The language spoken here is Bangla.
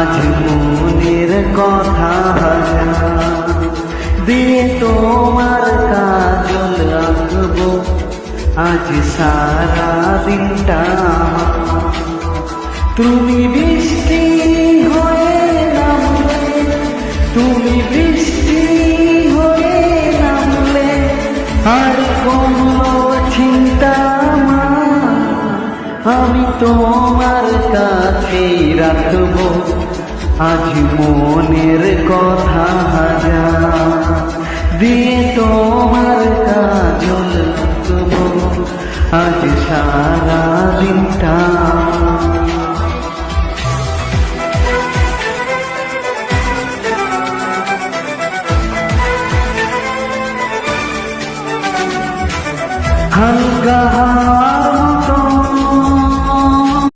আজ মনের কথা দিয়ে তোমার কাজল আঁকবো আজ সারা দিনটা। তুমি বৃষ্টি হয়ে নামলে, তুমি বৃষ্টি হয়ে নামলে, আর কোনো চিন্তা আমি তোমার কাছেই রাখবো আজ মনের কথা দিয়ে তোমার কাজল আঁকবো আজ সারা দিনটা।